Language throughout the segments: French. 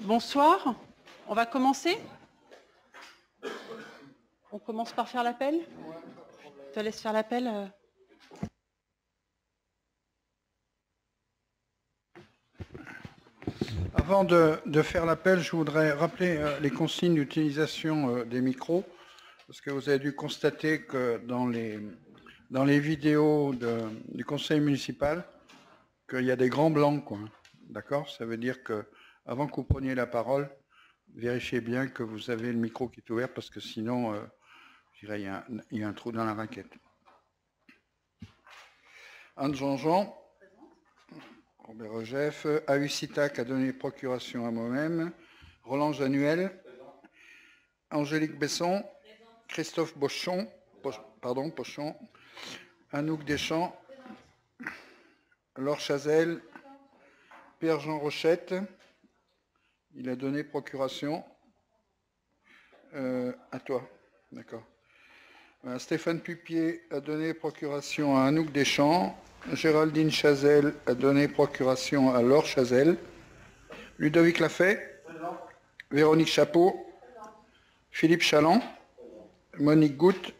Bonsoir. On va commencer. On commence par faire l'appel. Je te laisse faire l'appel. Avant de faire l'appel, je voudrais rappeler les consignes d'utilisation des micros, parce que vous avez dû constater que dans les vidéos du conseil municipal, qu'il y a des grands blancs, quoi. D'accord? Ça veut dire que avant que vous preniez la parole, vérifiez bien que vous avez le micro qui est ouvert, parce que sinon, je dirais, il y a un trou dans la raquette. Anne Jean-Jean. Robert Rogef, A.U. Sitac a donné procuration à moi-même. Roland Januel. Angélique Besson. Christophe Pochon. Anouk Deschamps. Laure Chazelle. Pierre-Jean Rochette. Il a donné procuration. À toi. D'accord. Stéphane Pupier a donné procuration à Anouk Deschamps. Géraldine Chazelle a donné procuration à Laure Chazelle. Ludovic Lafay. Véronique Chapeau. Philippe Chaland. Monique Goutte.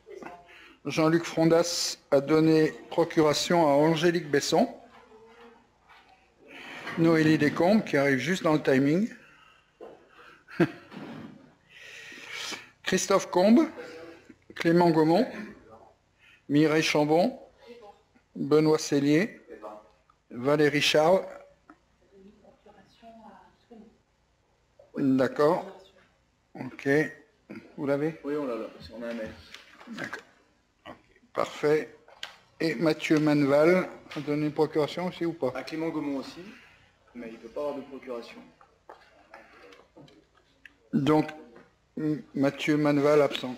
Jean-Luc Frondas a donné procuration à Angélique Besson. Noélie Descombes, qui arrive juste dans le timing. Christophe Combe. Clément Gaumont. Mireille Chambon. Benoît Cellier. Valérie Charles. D'accord. Ok. Vous l'avez? Oui, on l'a là. On a un mail. D'accord. Okay. Parfait. Et Mathieu Manval a donné une procuration aussi ou pas? À Clément Gaumont aussi, mais il ne peut pas avoir de procuration. Donc, Mathieu Manval absent.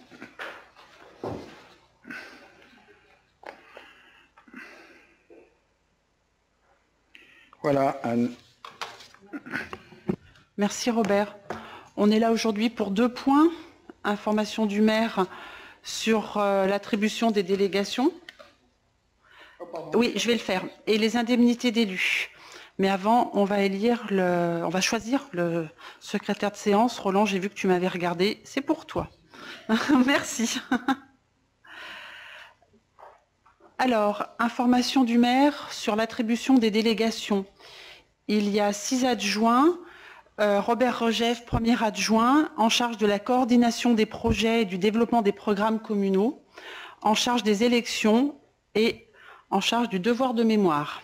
Voilà, Anne. Merci Robert. On est là aujourd'hui pour 2 points. Information du maire sur l'attribution des délégations. Oui, je vais le faire. Et les indemnités d'élus. Mais avant, on va choisir le secrétaire de séance. Roland, j'ai vu que tu m'avais regardé. C'est pour toi. Merci. Alors, information du maire sur l'attribution des délégations. Il y a 6 adjoints. Robert Rogef, premier adjoint, en charge de la coordination des projets et du développement des programmes communaux, en charge des élections et en charge du devoir de mémoire.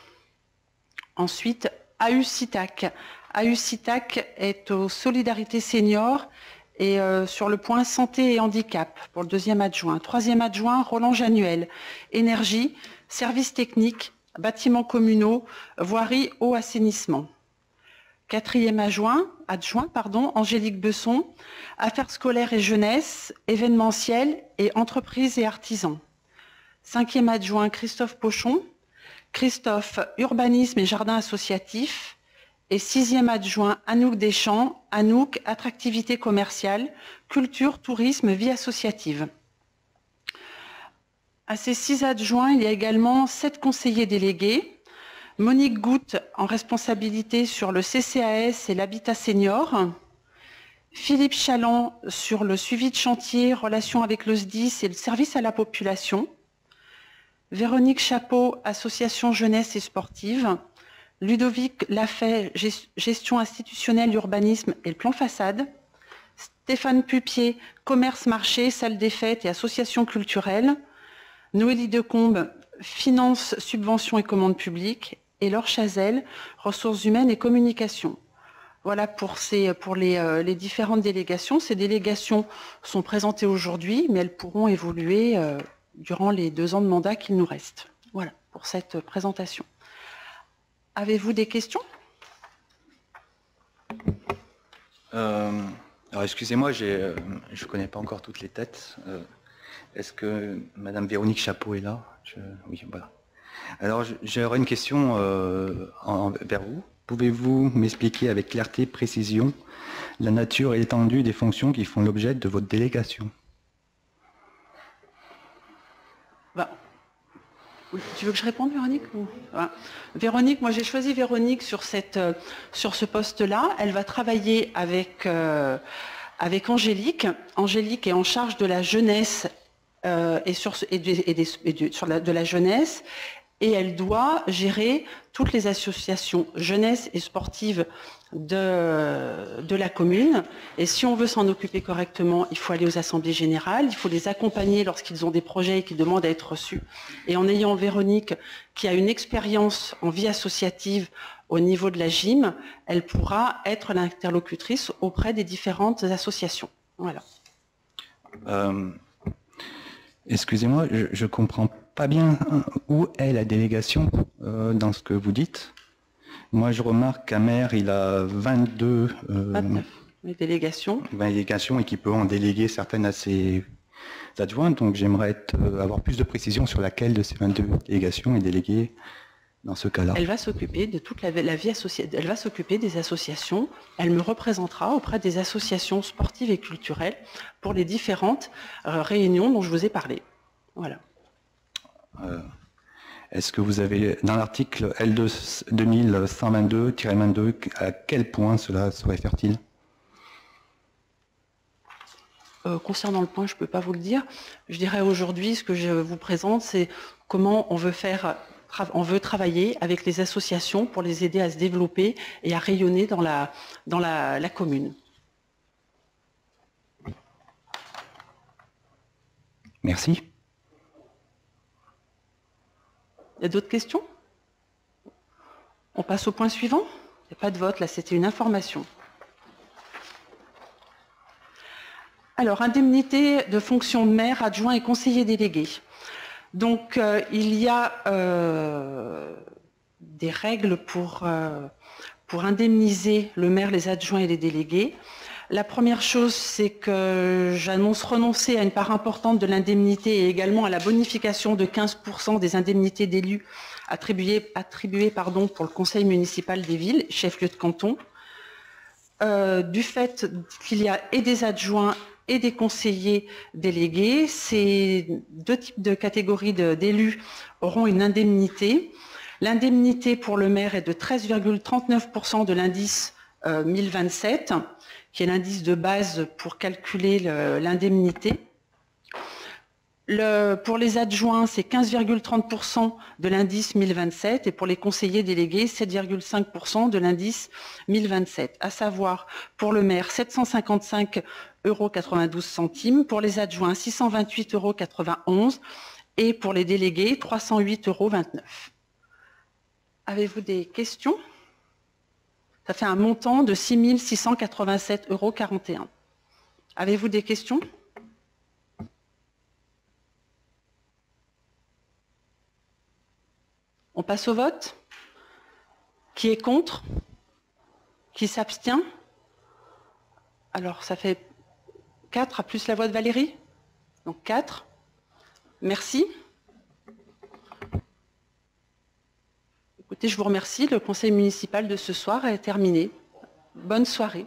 Ensuite, A.U. Sitac. A.U. Sitac est aux Solidarités Seniors et sur le point santé et handicap pour le 2e adjoint. 3e adjoint, Roland Januel. Énergie, services techniques, bâtiments communaux, voirie, eau, assainissement. 4e adjoint, Angélique Besson, affaires scolaires et jeunesse, événementiel et entreprises et artisans. 5e adjoint, Christophe Pochon. Christophe, urbanisme et jardin associatif. Et 6e adjoint, Anouk Deschamps. Anouk, attractivité commerciale, culture, tourisme, vie associative. À ces 6 adjoints, il y a également 7 conseillers délégués. Monique Goutte en responsabilité sur le CCAS et l'habitat senior. Philippe Chaland sur le suivi de chantier, relations avec le SDIS et le service à la population. Véronique Chapeau, association jeunesse et sportive. Ludovic Lafay, gestion institutionnelle, urbanisme et le plan façade. Stéphane Pupier, commerce, marché, salle des fêtes et association culturelle. Noélie Descombes, finances, subventions et commandes publiques. Et Laure Chazelle, ressources humaines et communication. Voilà pour les différentes délégations. Ces délégations sont présentées aujourd'hui, mais elles pourront évoluer durant les 2 ans de mandat qu'il nous reste. Voilà pour cette présentation. Avez-vous des questions? Alors excusez-moi, je ne connais pas encore toutes les têtes. Est-ce que Madame Véronique Chapeau est là? Oui, voilà. Alors j'aurais une question vers vous. Pouvez-vous m'expliquer avec clarté et précision la nature et l'étendue des fonctions qui font l'objet de votre délégation? Tu veux que je réponde, Véronique Véronique, moi j'ai choisi Véronique sur ce poste-là. Elle va travailler avec Angélique. Angélique est en charge de la jeunesse de la jeunesse, et elle doit gérer toutes les associations jeunesse et sportives de la commune. Et si on veut s'en occuper correctement, il faut aller aux assemblées générales, il faut les accompagner lorsqu'ils ont des projets qui demandent à être reçus. Et en ayant Véronique, qui a une expérience en vie associative au niveau de la GIM, elle pourra être l'interlocutrice auprès des différentes associations. Voilà. Excusez-moi, je ne comprends pas bien où est la délégation dans ce que vous dites. Moi, je remarque qu'un maire, il a 29 délégations et qu'il peut en déléguer certaines à ses adjoints. Donc, j'aimerais avoir plus de précisions sur laquelle de ces 22 délégations est déléguée dans ce cas-là. Elle va s'occuper de toute la vie associative. Elle va s'occuper des associations. Elle me représentera auprès des associations sportives et culturelles pour les différentes réunions dont je vous ai parlé. Voilà. Est-ce que vous avez, dans l'article L2 2122-22, à quel point cela se réfère-t-il? Concernant le point, je ne peux pas vous le dire. Je dirais aujourd'hui, ce que je vous présente, c'est comment on veut travailler avec les associations pour les aider à se développer et à rayonner dans la commune. Merci. Il y a d'autres questions? On passe au point suivant. Il n'y a pas de vote, là c'était une information. Alors, indemnité de fonction de maire, adjoint et conseiller délégué. Donc, il y a des règles pour indemniser le maire, les adjoints et les délégués. La première chose, c'est que j'annonce renoncer à une part importante de l'indemnité et également à la bonification de 15% des indemnités d'élus attribuées pour le conseil municipal des villes, chef-lieu de canton. Du fait qu'il y a et des adjoints et des conseillers délégués, ces deux types de catégories d'élus auront une indemnité. L'indemnité pour le maire est de 13,39% de l'indice 1027, qui est l'indice de base pour calculer l'indemnité. Pour les adjoints, c'est 15,30% de l'indice 1027 et pour les conseillers délégués, 7,5% de l'indice 1027. À savoir, pour le maire, 755,92 €, pour les adjoints, 628,91 € et pour les délégués, 308,29 €. Avez-vous des questions? Ça fait un montant de 6 687,41 €. Avez-vous des questions? On passe au vote. Qui est contre? Qui s'abstient? Alors, ça fait 4 à plus la voix de Valérie. Donc 4. Merci. Écoutez, je vous remercie. Le conseil municipal de ce soir est terminé. Bonne soirée.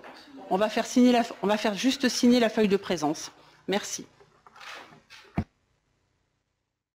On va faire juste signer la feuille de présence. Merci.